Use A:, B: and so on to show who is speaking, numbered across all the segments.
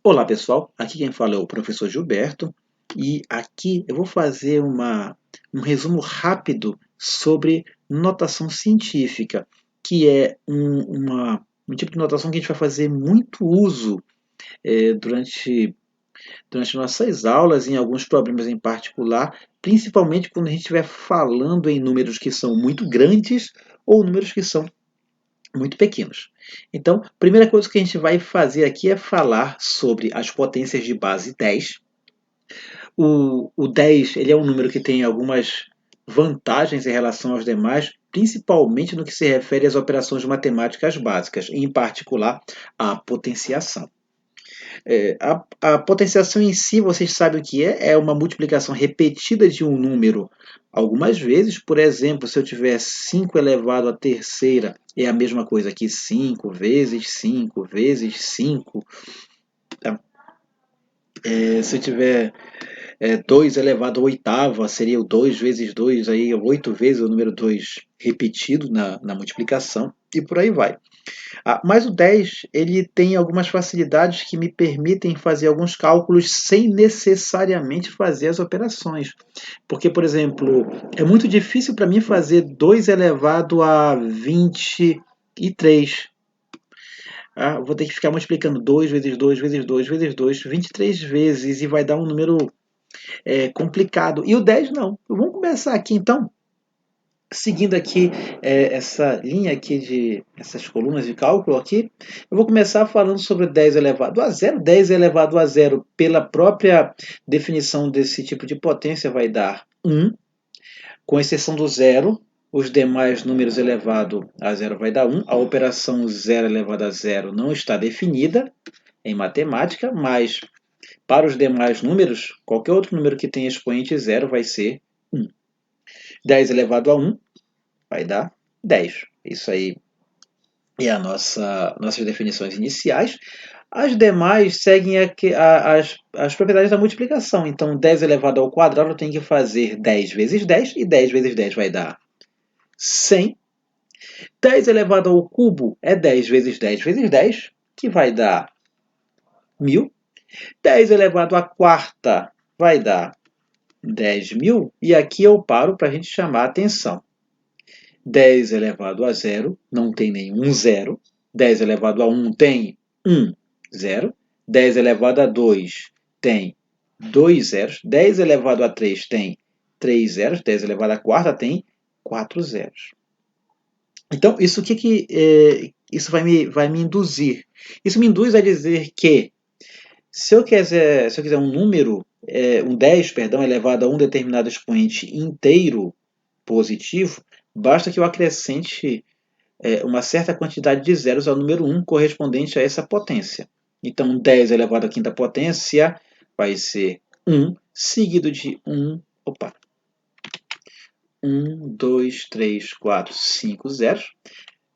A: Olá pessoal, aqui quem fala é o professor Gilberto e aqui eu vou fazer um resumo rápido sobre notação científica, que é um tipo de notação que a gente vai fazer muito uso durante nossas aulas, em alguns problemas em particular, principalmente quando a gente estiver falando em números que são muito grandes ou números que são muito pequenos. Então, a primeira coisa que a gente vai fazer aqui é falar sobre as potências de base 10. O 10 ele é um número que tem algumas vantagens em relação aos demais, principalmente no que se refere às operações matemáticas básicas, em particular a potenciação. A potenciação em si, vocês sabem o que é? É uma multiplicação repetida de um número algumas vezes. Por exemplo, se eu tiver 5 elevado à terceira, é a mesma coisa que 5 vezes 5 vezes 5. Tá? Se eu tiver 2 elevado à oitava, seria o 2 vezes 2, aí 8 vezes o número 2 repetido na multiplicação, e por aí vai. Mas o 10 ele tem algumas facilidades que me permitem fazer alguns cálculos sem necessariamente fazer as operações. Porque, por exemplo, é muito difícil para mim fazer 2 elevado a 23. Vou ter que ficar multiplicando 2 vezes 2 vezes 2 vezes 2, 23 vezes, e vai dar um número complicado. E o 10 não. Vamos começar aqui então. Seguindo aqui essa linha aqui de essas colunas de cálculo aqui, eu vou começar falando sobre 10 elevado a zero. 10 elevado a zero, pela própria definição desse tipo de potência, vai dar 1. Com exceção do zero, os demais números elevado a zero vai dar 1. A operação 0 elevado a zero não está definida em matemática, mas para os demais números, qualquer outro número que tenha expoente zero vai ser 1. 10 elevado a 1 vai dar 10. Isso aí é a nossas definições iniciais. As demais seguem as propriedades da multiplicação. Então, 10 elevado ao quadrado eu tenho que fazer 10 vezes 10, e 10 vezes 10 vai dar 100. 10 elevado ao cubo é 10 vezes 10 vezes 10, que vai dar 1000. 10 elevado à quarta vai dar 10.000. E aqui eu paro para a gente chamar a atenção. 10 elevado a zero não tem nenhum zero. 10 elevado a 1 tem 1 zero. 10 elevado a 2 tem 2 zeros. 10 elevado a 3 tem 3 zeros. 10 elevado a quarta tem 4 zeros. Então, isso vai me induzir? Isso me induz a dizer que se eu quiser um número, um 10, perdão, elevado a um determinado expoente inteiro positivo, basta que eu acrescente uma certa quantidade de zeros ao número 1 correspondente a essa potência. Então, 10 elevado à quinta potência vai ser 1, seguido de 1, 2, 3, 4, 5 zeros.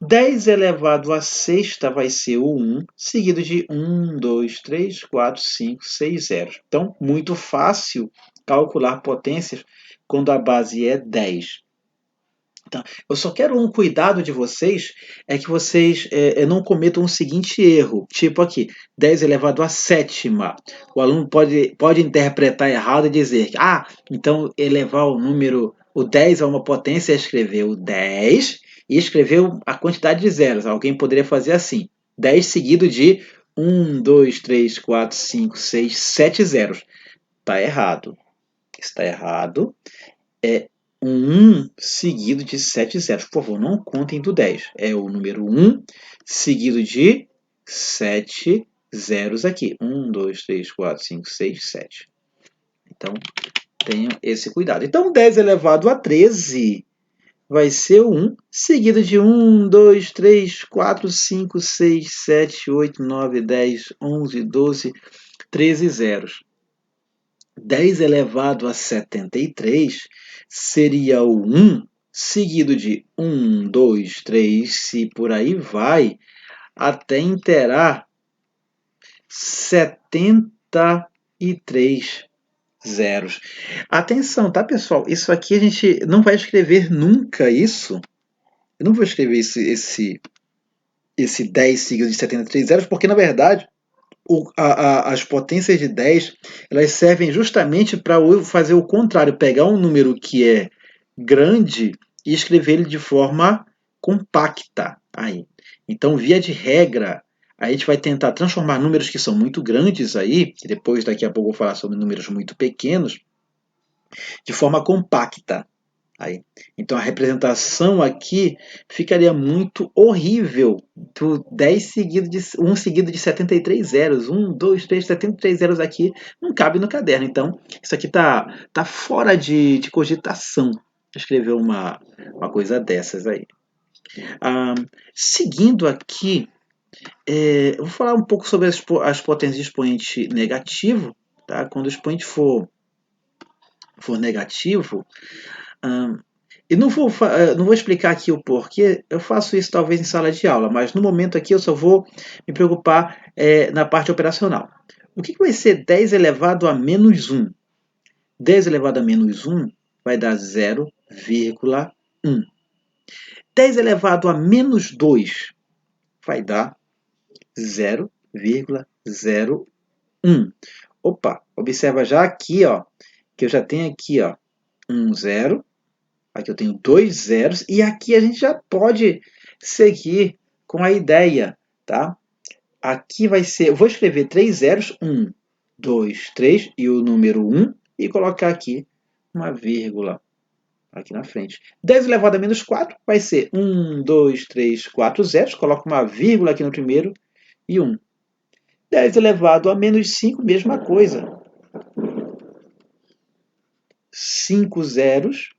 A: 10 elevado à sexta vai ser o 1, seguido de 1, 2, 3, 4, 5, 6 zeros. Então, muito fácil calcular potências quando a base é 10. Então, eu só quero um cuidado de vocês, é que vocês não cometam o seguinte erro, tipo aqui, 10 elevado à sétima. O aluno pode interpretar errado e dizer, então elevar o 10 a uma potência é escrever o 10 e escrever a quantidade de zeros. Alguém poderia fazer assim, 10 seguido de 1, 2, 3, 4, 5, 6, 7 zeros. Está errado. Está errado. É um 1 seguido de 7 zeros. Por favor, não contem do 10. É o número 1 seguido de 7 zeros aqui. 1, 2, 3, 4, 5, 6, 7. Então, tenham esse cuidado. Então, 10 elevado a 13 vai ser o 1 seguido de 1, 2, 3, 4, 5, 6, 7, 8, 9, 10, 11, 12, 13 zeros. 10 elevado a 73 seria o 1, seguido de 1, 2, 3, e por aí vai, até inteirar 73 zeros. Atenção, tá, pessoal? Isso aqui a gente não vai escrever nunca isso. Eu não vou escrever esse 10 seguido de 73 zeros, porque, na verdade, as potências de 10, elas servem justamente para fazer o contrário, pegar um número que é grande e escrever ele de forma compacta. Aí. Então, via de regra, a gente vai tentar transformar números que são muito grandes aí, que depois daqui a pouco eu vou falar sobre números muito pequenos, de forma compacta. Aí. Então a representação aqui ficaria muito horrível do 10 seguido de 1 seguido de 73 zeros. 1, 2, 3, 73 zeros aqui não cabe no caderno. Então isso aqui tá fora de cogitação escrever uma coisa dessas aí. Seguindo aqui, eu vou falar um pouco sobre as potências de expoente negativo. Tá? Quando o expoente for negativo, e não vou explicar aqui o porquê, eu faço isso talvez em sala de aula, mas no momento aqui eu só vou me preocupar na parte operacional. O que vai ser 10 elevado a menos 1? 10 elevado a menos 1 vai dar 0,1. 10 elevado a menos 2 vai dar 0,01. Opa, observa já aqui, ó, que eu já tenho aqui, ó, um zero. Aqui eu tenho 2 zeros e aqui a gente já pode seguir com a ideia, tá? Aqui vai ser, eu vou escrever 3 zeros, 1, 2, 3 e o número 1 e colocar aqui uma vírgula aqui na frente. 10 elevado a menos 4 vai ser 1, 2, 3, 4 zeros, coloco uma vírgula aqui no primeiro e 1. 10 elevado a menos 5, mesma coisa. 5 zeros,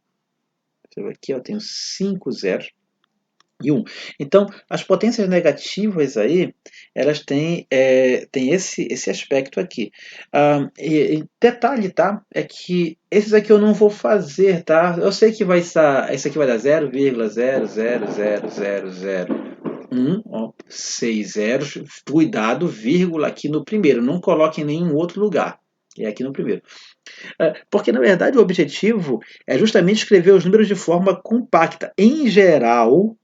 A: aqui eu tenho 5 zeros e 1. Então, as potências negativas aí, elas têm esse aspecto aqui. E detalhe, tá? É que esses aqui eu não vou fazer, tá? Eu sei que vai estar, esse aqui vai dar 0,0000001, ó, 6 zeros. Cuidado, vírgula aqui no primeiro. Não coloque em nenhum outro lugar. É aqui no primeiro. Porque, na verdade, o objetivo é justamente escrever os números de forma compacta. Em geral,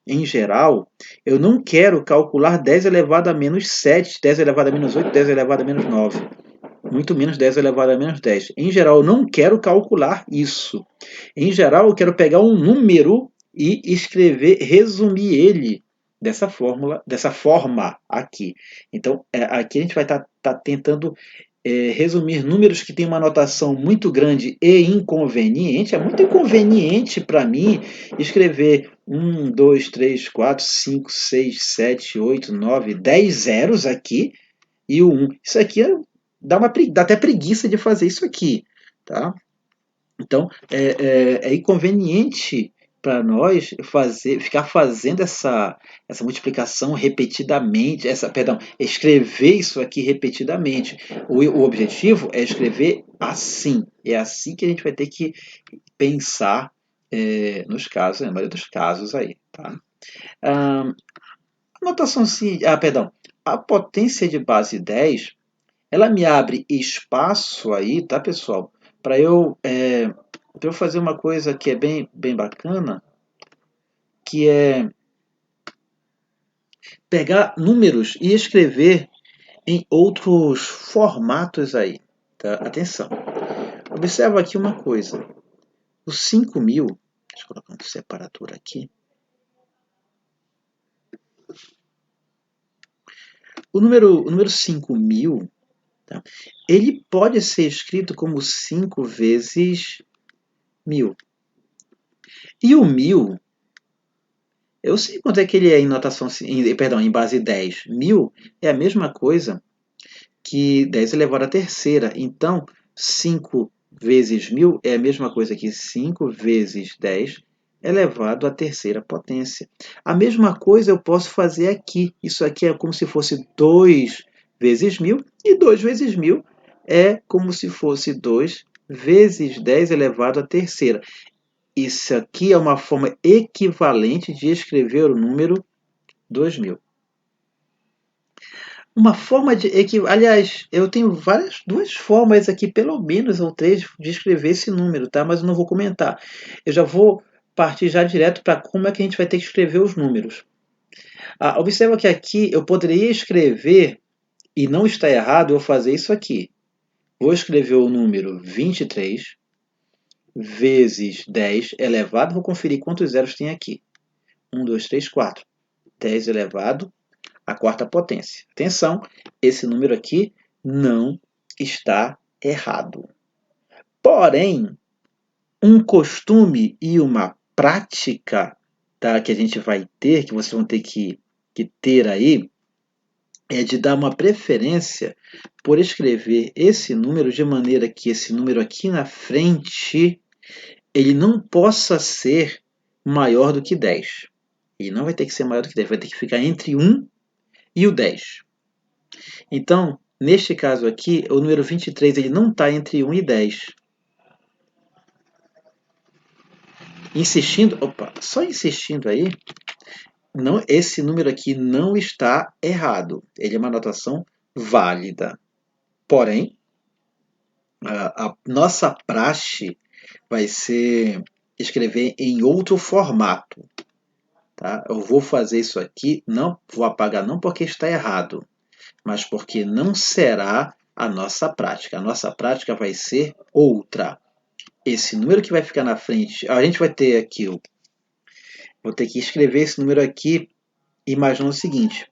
A: eu não quero calcular 10 elevado a menos 7, 10 elevado a menos 8, 10 elevado a menos 9. Muito menos 10 elevado a menos 10. Em geral, eu não quero calcular isso. Em geral, eu quero pegar um número e escrever, resumir ele dessa forma aqui. Então, aqui a gente vai estar tentando resumir números que têm uma notação muito grande e inconveniente. É muito inconveniente para mim escrever 1, 2, 3, 4, 5, 6, 7, 8, 9, 10 zeros aqui e o 1. Isso aqui dá até preguiça de fazer isso aqui. Tá? Então, é inconveniente para nós ficar fazendo essa multiplicação repetidamente, escrever isso aqui repetidamente. O objetivo é escrever assim. É assim que a gente vai ter que pensar nos casos, na maioria dos casos aí. Tá? A notação, a potência de base 10, ela me abre espaço aí, tá, pessoal? Para eu fazer uma coisa que é bem bacana, que é pegar números e escrever em outros formatos aí. Tá? Atenção. Observa aqui uma coisa. O 5.000, deixa eu colocar um separador aqui. O número 5.000, tá? Ele pode ser escrito como 5 vezes 1.000. E o 1.000, eu sei quanto é que ele é em notação, em base 10. 1.000 é a mesma coisa que 10 elevado à terceira. Então, 5 vezes 1.000 é a mesma coisa que 5 vezes 10 elevado à terceira potência. A mesma coisa eu posso fazer aqui. Isso aqui é como se fosse 2 vezes 1.000, e 2 vezes 1.000 é como se fosse 2 vezes 10 elevado à terceira. Isso aqui é uma forma equivalente de escrever o número 2.000. Uma forma de... Aliás, eu tenho duas formas aqui, pelo menos, ou três, de escrever esse número, tá? Mas eu não vou comentar. Eu já vou partir já direto para como é que a gente vai ter que escrever os números. Observa que aqui eu poderia escrever e não está errado eu fazer isso aqui. Vou escrever o número 23 vezes 10 elevado, vou conferir quantos zeros tem aqui. 1, 2, 3, 4. 10 elevado à quarta potência. Atenção, esse número aqui não está errado. Porém, um costume e uma prática, tá, que a gente vai ter, que vocês vão ter que ter aí, é de dar uma preferência por escrever esse número de maneira que esse número aqui na frente ele não possa ser maior do que 10. Ele não vai ter que ser maior do que 10, vai ter que ficar entre 1 e o 10. Então, neste caso aqui, o número 23 ele não está entre 1 e 10. Insistindo, só insistindo aí, não, esse número aqui não está errado. Ele é uma notação válida. Porém, a nossa praxe vai ser escrever em outro formato. Tá? Eu vou fazer isso aqui, não vou apagar não porque está errado, mas porque não será a nossa prática. A nossa prática vai ser outra. Esse número que vai ficar na frente, a gente vai ter aqui, vou ter que escrever esse número aqui imaginando o seguinte,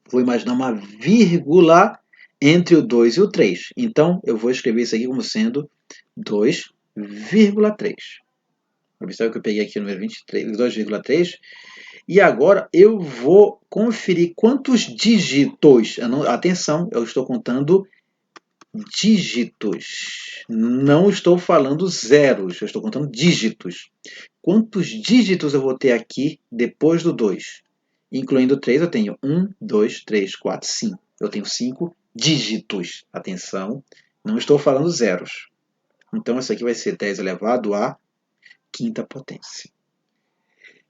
A: vou imaginar uma vírgula entre o 2 e o 3. Então, eu vou escrever isso aqui como sendo 2,3. Observe que eu peguei aqui o número 23, 2,3. E agora eu vou conferir quantos dígitos. Atenção, eu estou contando dígitos. Não estou falando zeros, eu estou contando dígitos. Quantos dígitos eu vou ter aqui depois do 2? Incluindo 3, eu tenho 1, 2, 3, 4, 5. Eu tenho 5 dígitos. Atenção, não estou falando zeros. Então, isso aqui vai ser 10 elevado à quinta potência.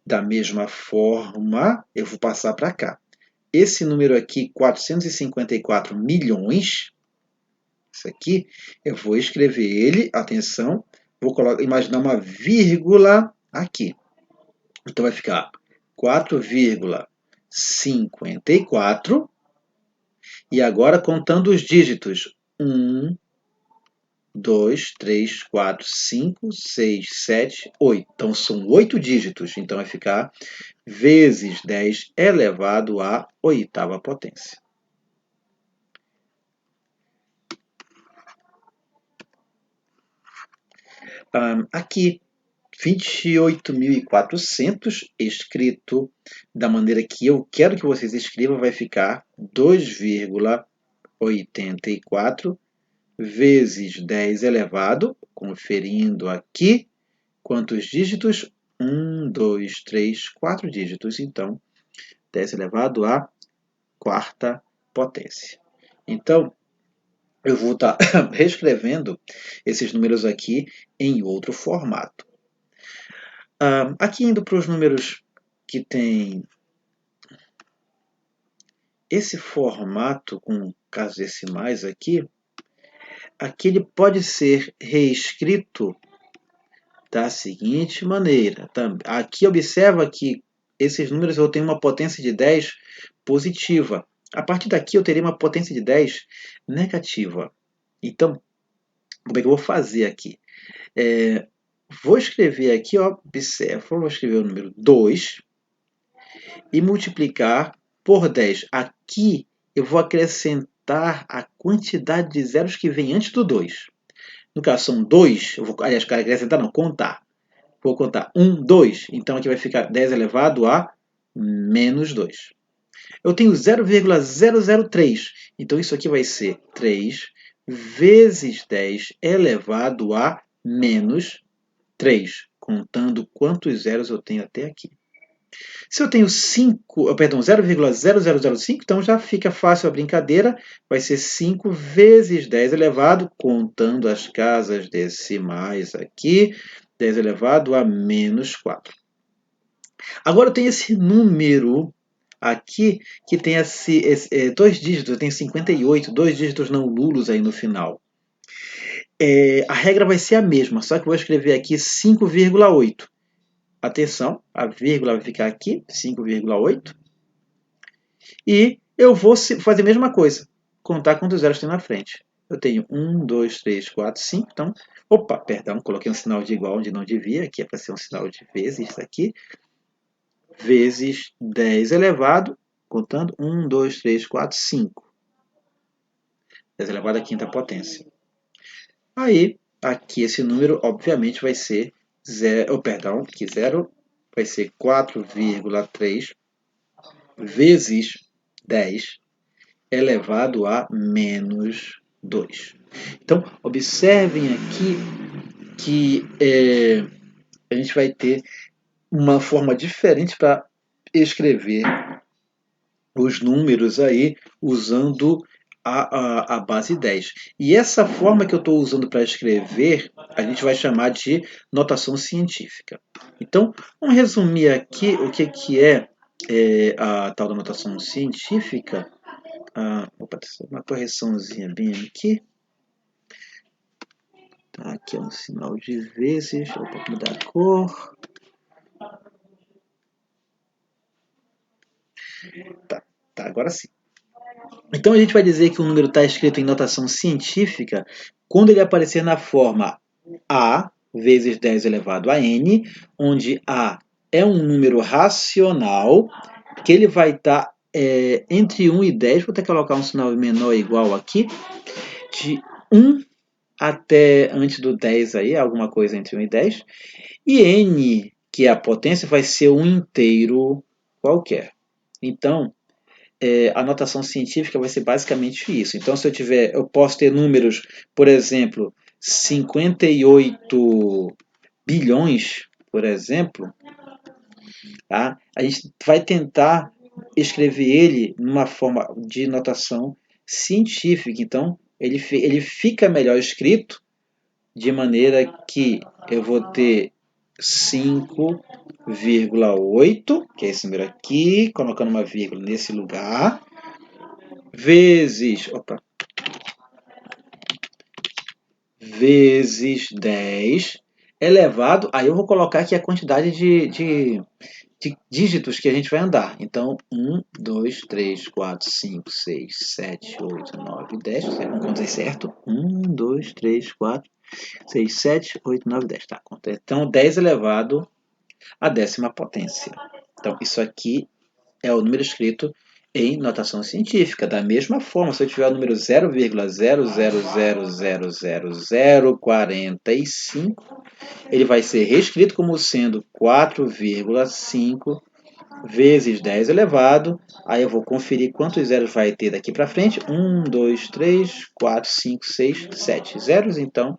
A: Da mesma forma, eu vou passar para cá. Esse número aqui, 454 milhões, isso aqui, eu vou escrever ele, atenção, vou imaginar uma vírgula aqui. Então vai ficar 4,54. E agora contando os dígitos. 1, 2, 3, 4, 5, 6, 7, 8. Então são 8 dígitos. Então vai ficar vezes 10 elevado à oitava potência. Aqui, 28.400 escrito da maneira que eu quero que vocês escrevam, vai ficar 2,84 vezes 10 elevado, conferindo aqui, quantos dígitos? 1, 2, 3, 4 dígitos. Então, 10 elevado à quarta potência. Então, eu vou estar reescrevendo esses números aqui em outro formato. Aqui indo para os números que tem esse formato com casos decimais aqui, ele pode ser reescrito da seguinte maneira. Aqui observa que esses números eu tenho uma potência de 10 positiva. A partir daqui eu teria uma potência de 10 negativa. Então, como é que eu vou fazer aqui? Vou escrever aqui, observa, vou escrever o número 2 e multiplicar por 10. Aqui eu vou acrescentar a quantidade de zeros que vem antes do 2. No caso são 2, eu vou, aliás, acrescentar não, contar. Vou contar 1, 2, então aqui vai ficar 10 elevado a menos 2. Eu tenho 0,003, então isso aqui vai ser 3 vezes 10 elevado a menos 3, contando quantos zeros eu tenho até aqui. Se eu tenho 0,0005, então já fica fácil a brincadeira, vai ser 5 vezes 10 elevado, contando as casas decimais aqui, 10 elevado a menos 4. Agora eu tenho esse número aqui que tem dois dígitos, eu tenho 58, dois dígitos não nulos aí no final. A regra vai ser a mesma, só que eu vou escrever aqui 5,8. Atenção, a vírgula vai ficar aqui, 5,8. E eu vou fazer a mesma coisa. contar quantos zeros tem na frente. Eu tenho 1, 2, 3, 4, 5. Então, opa, perdão, coloquei um sinal de igual onde não devia. Aqui é para ser um sinal de vezes, isso aqui. Vezes 10 elevado, contando 1, 2, 3, 4, 5. 10 elevado à quinta potência. Aí, aqui esse número, obviamente, vai ser 0, perdão, aqui 0 vai ser 4,3 vezes 10 elevado a menos 2. Então, observem aqui que a gente vai ter uma forma diferente para escrever os números aí usando a base 10. E essa forma que eu estou usando para escrever, a gente vai chamar de notação científica. Então, vamos resumir aqui o que é a tal da notação científica. Opa, uma correçãozinha bem aqui. Tá, aqui é um sinal de vezes. Opa, mudar a cor. Tá, agora sim. Então a gente vai dizer que o número está escrito em notação científica quando ele aparecer na forma A vezes 10 elevado a n, onde A é um número racional, que ele vai estar entre 1 e 10, vou até colocar um sinal menor ou igual aqui, de 1 até antes do 10 aí, alguma coisa entre 1 e 10, e n, que é a potência, vai ser um inteiro qualquer. Então, a notação científica vai ser basicamente isso. Então, se eu posso ter números, por exemplo, 58 bilhões, por exemplo, tá? A gente vai tentar escrever ele numa forma de notação científica. Então, ele fica melhor escrito, de maneira que eu vou ter 5,8, que é esse número aqui, colocando uma vírgula nesse lugar, vezes 10 elevado, aí eu vou colocar aqui a quantidade de dígitos que a gente vai andar. Então, 1, 2, 3, 4, 5, 6, 7, 8, 9, 10. Não contei certo. 1, 2, 3, 4, 6, 7, 8, 9, 10. Tá, então, 10 elevado à décima potência. Então, isso aqui é o número escrito em notação científica. Da mesma forma, se eu tiver o número 0,0000045, ele vai ser reescrito como sendo 4,5 vezes 10 elevado. Aí eu vou conferir quantos zeros vai ter daqui para frente. 1, 2, 3, 4, 5, 6, 7 zeros. Então,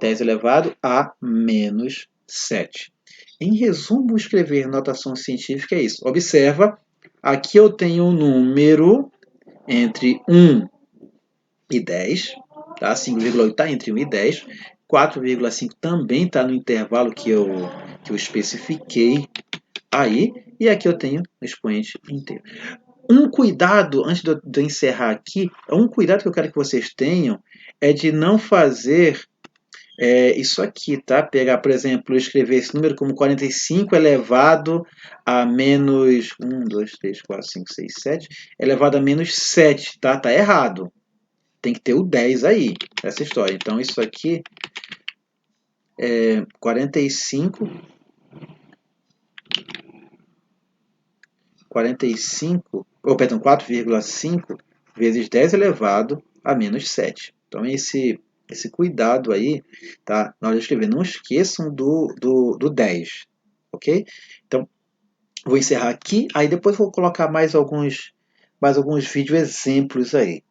A: 10 elevado a menos 7. Em resumo, escrever notação científica é isso. Observa, aqui eu tenho um número entre 1 e 10. Tá? 5,8 está entre 1 e 10. 4,5 também está no intervalo que eu especifiquei aí. E aqui eu tenho o expoente inteiro. Um cuidado, antes de eu encerrar aqui, um cuidado que eu quero que vocês tenham é de não fazer isso aqui, tá? Pegar, por exemplo, escrever esse número como 45 elevado a menos 1, 2, 3, 4, 5, 6, 7, elevado a menos 7, tá? Tá errado. Tem que ter o 10 aí, essa história. Então, isso aqui é 45 perdão, 4,5 vezes 10 elevado a menos 7. Então, esse cuidado aí, tá? Na hora de escrever, não esqueçam do 10, ok? Então, vou encerrar aqui, aí depois vou colocar mais alguns vídeo exemplos aí.